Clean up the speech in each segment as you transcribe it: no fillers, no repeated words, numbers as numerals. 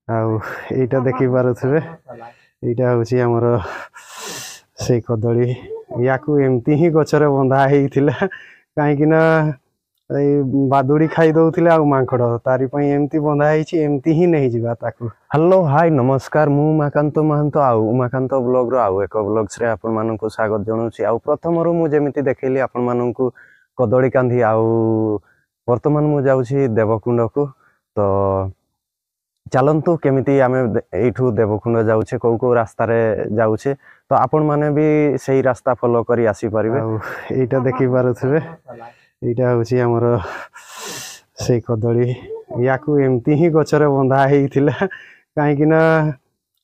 आउ एटा देखि पारुथिबे एटा होची हमर से कदली याकू एमती ही गछरे बंधा हेइथिला काहे कि ना ए बादुड़ी खाई दउथिले आ मांखड़ तारी पई एमती बंधा हेइची एमती ही नहीं जिबा ताकू। हेलो हाय नमस्कार मु उमाकांत महंत आउ उमाकांत ब्लॉग रो आउ एक ब्लॉग रे आपन माननकु स्वागत जणुची। आउ प्रथम रो मु जेमिति देखैली आपन माननकु कदली कांधी आउ वर्तमान मु जाउची देवकुंड को। तो चलतु केमिति आमे एठू देवकुंड जाउछे को रास्ता रे जाउछे तो आपण माने भी सही रास्ता फॉलो करी आसी परिबे। एटा देखि पारुथिबे एटा होची हमर से कदली याकू एमती ही गछरे बंधा हेइथिला काहे कि ना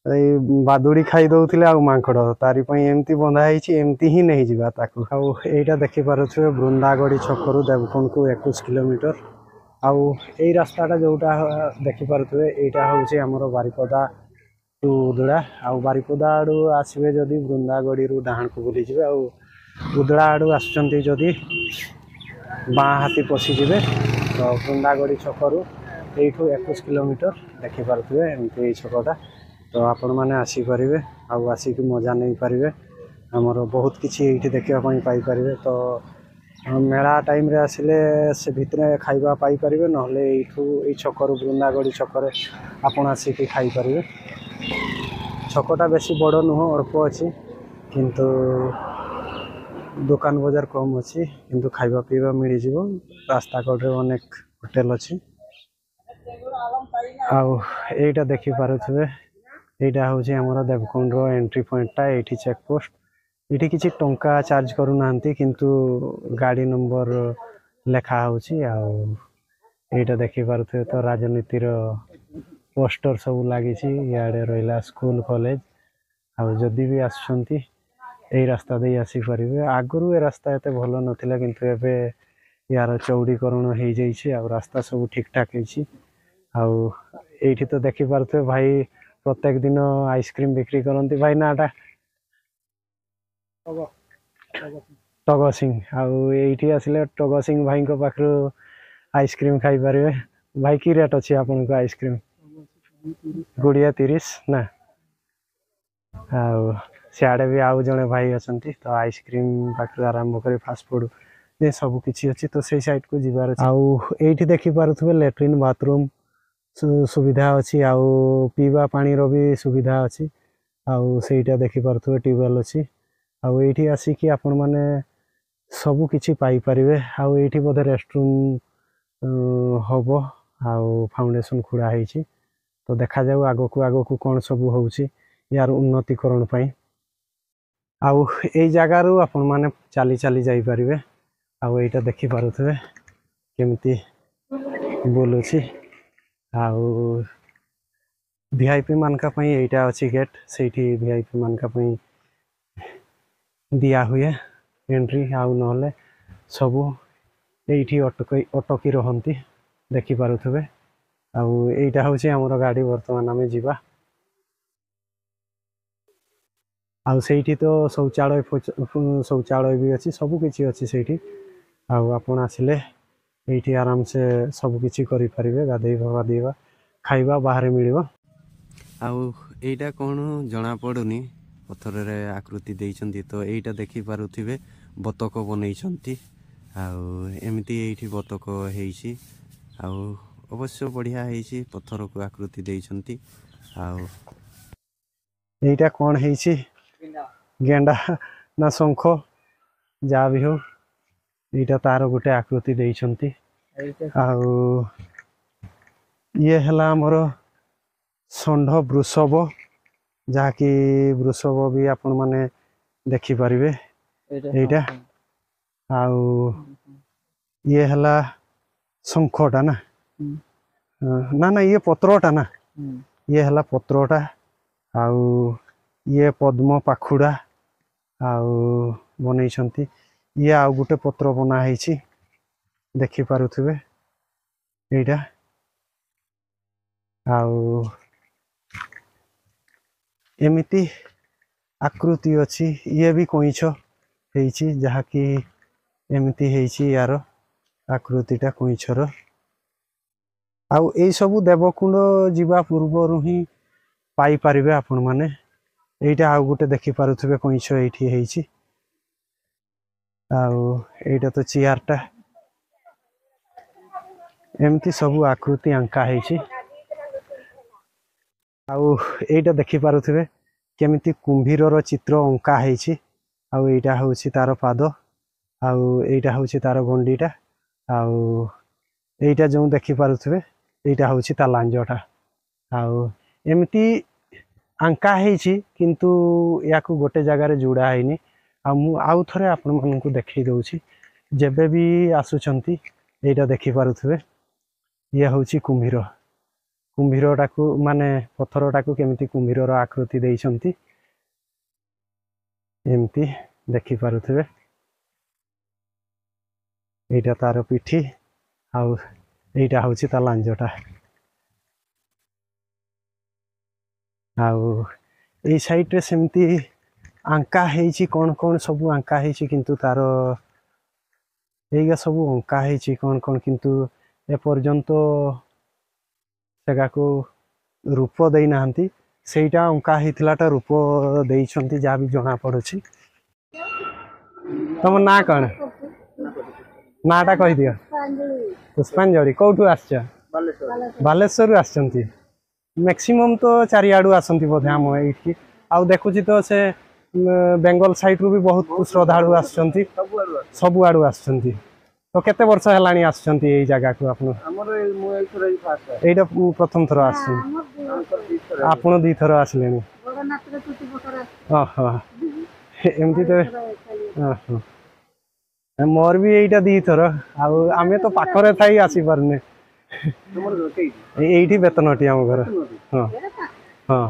ए बादुड़ी खाई दउथिले आ मांखड़ तारी पई एमती बंधा हेइची एमती ही नहीं जिबा ताकू। आउ एटा देखि पारुथिबे वृंदागड़ी छकरू देवकुंड को 21 किलोमीटर। आउ एई रास्ताटा जोटा देखि पारुथिबे एटा होउची हमर बारिपदा टू उदड़ा। आउ बारिपदा आडू आसीबे जदी वृंदागड़ी रु डाहण को बुली जिबे आउ उदड़ा आडू आछंती जदी बाँ हाथी पसी जिबे तो वृंदागड़ी छकरू एठू 21 किलोमीटर देखि पारुथिबे एमती छकटा। तो आपण माने आसी परिबे आउ आसी कि मजा नै परिबे हमर बहुत किछि एठी देखिबा पई पाई परिबे। तो मेला टाइम रे आसिले से भितरे खाइबा पाई परिबे नहले एठू ए छकरू वृंदागड़ी छकरे आपण आसी कि खाई परिबे। छकटा बेसी बड़ नुह अल्प अछि किंतु दुकान बाजार कम अछि किंतु खाइबा पीबा मिली जिवो। रास्ता कड़े अनेक होटल अछि। आउ एटा देखि पारुथिबे एटा होची हमर देवकुंड रो एंट्री पॉइंट टा एठी चेक पोस्ट। एठी किछि टंका चार्ज करू नांती किंतु गाड़ी नंबर लेखा होची। आउ एटा देखि पारुथिबे तो राजनीति रो पोस्टर सब लागी छी याडे रहिला स्कूल कॉलेज। आउ जदी भी आछंती एई रास्ता दे आसी परिबे। आगुरु ए रास्ता एते भलो नथिला किंतु एबे यार चौड़ीकरण हेइ जाई छी आउ रास्ता सब ठीक ठाक हेइ छी। आउ एठी तो देखि पारुथिबे भाई प्रत्येक दिन आइसक्रीम बिक्री करंती भाई नाटा टग सिंह। आउ एठी आसिले टग सिंह भाई को पाखरु आइसक्रीम खाई परिबे। भाई की रेट अछि आपन को आइसक्रीम? गुड़िया 30 ना। आउ सियाडे भी आउ जने भाई अछंती तो आइसक्रीम पाखरु आरंभ करी फास्ट फूड ये सब किछि अछि। तो सेई साइड को जिबार अछि। आउ एठी देखि पारुथिबे लैट्रिन बाथरूम सुविधा अछि आउ पीवा पानी रो भी सुविधा अछि। आउ सेईटा देखि पारुथिबे ट्यूबवेल अछि। आउ एठी आसी कि आपण माने सब किछि पाई परिबे। आउ एठी बोधे रेस्टरूम होबो आउ फाउंडेशन खुड़ा हेइ छी। तो देखा जाऊ आगो को कोन सब होउची यार उन्नतिकरण पई। आउ एई जगह रु आपण माने चाली चाली जाई परिबे। आउ एटा देखि पारुथिबे केमती बोलुची। आउ वीआईपी मानका पई एटा अछि गेट सेठी वीआईपी मानका पई दिया हुए एंट्री। आउ नहले सबु एठी अटकी रहंती देखि पारुथिबे। आउ एटा होची हमर गाड़ी वर्तमान आमे जिबा। आउ सेठी तो शौचालय भी अछि सबु किछि अछि सेठी। आउ आपण आसिले एठी आराम से सब किछि करि परिबे गाधेइबा देबा खाइबा बाहर मिलिबा। आउ एटा कोन जणा पडुनी पत्थर रे आकृति देइछंती। तो एटा देखि पारुथिबे बतक बनेइछंती। आउ एमिति एठी बतक हेइछि आउ अवश्य बढ़िया हेइछि पत्थर को आकृति देइछंती। आउ एटा कोन हेइछि गेंडा ना शंख जा भी हो एटा तार गुटे आकृति देइछंती। आउ ये हला हमर षंढ वृषभ जाकी वृषभ भी आपण माने देखि परिबे एटा। आउ ये हला शंखटा ना ना ना ये पत्रोटा ना ये हला पत्रोटा। आउ ये पद्म पाखुड़ा आउ बनेइछंती। ये आउ गुटे पत्र बना हेइछि देखि पारुथिबे एटा। आउ एमिति आकृति अछि ये भी कोइछ हेइछि जहा कि एमिति हेइछि यार आकृतिटा कोइछर। आउ एई सबु देवकुंड जीवा पूर्वरु ही पाई पारिबे आपण माने एइटा आउ गुटे देखि पारुथबे कइछ एठी हेइची आउ एइटा तो चियारटा एमती सबु आकृति अंका हेइची आउ एइटा देखि पारुथबे केमिति कुंभीरर चित्र अंका हेइची आउ एइटा होउची तार पाद आउ एइटा होउची तार गंडीटा आउ एइटा जो देखि पारुथबे एइटा होउची ता लांजटा आउ एमती अंका हेइची किंतु याकू गोटे जगह रे जुड़ा हैनी आ मु आउ थरे आपन मानकू देखै दउची जेबे भी आसुचंती एइटा देखि पारुथबे ये होउची कुंभीर कुंभीरटा को माने पत्थरटा को केमिति कुंभीरर आकृति देइछंती एमती देखि पारुथबे एइटा तार पिठी आउ एइटा होउची ता लांजटा आउ ए साइड रे सेमती अंका हेइची कोन कोन सब अंका हेइची किंतु तार एइगा सब अंका हेइची कोन कोन किंतु ए पर्यंत सेगा को रूप देई नाहंती सेइटा अंका हेइथिलाटा रूप देइछंती जा भी जणा पड़ुची तम ना कण नाटा कहि दियो पुष्पांजलि कोठु आछछ बालेश्वर आछंती मैक्सिमम तो चारियाडू आसंती बोधे आम एठी आउ देखुची तो से बेंगल साइड रू भी बहुत श्रद्धालु आसंती सब आडू आसंती तो केते वर्ष हेलानी आसंती एई जगह को आपन हमर मु एई थरा फास्ट एटा प्रथम थरा आछन आपन दी थरा आसलेनी जगन्नाथ रे तुति बकर हां हां एमती तो हां मोर भी एटा दी थरा आउ आमे तो पाखरे थाई आसी परने तुमर एठी बेतनटी हम घर हां हां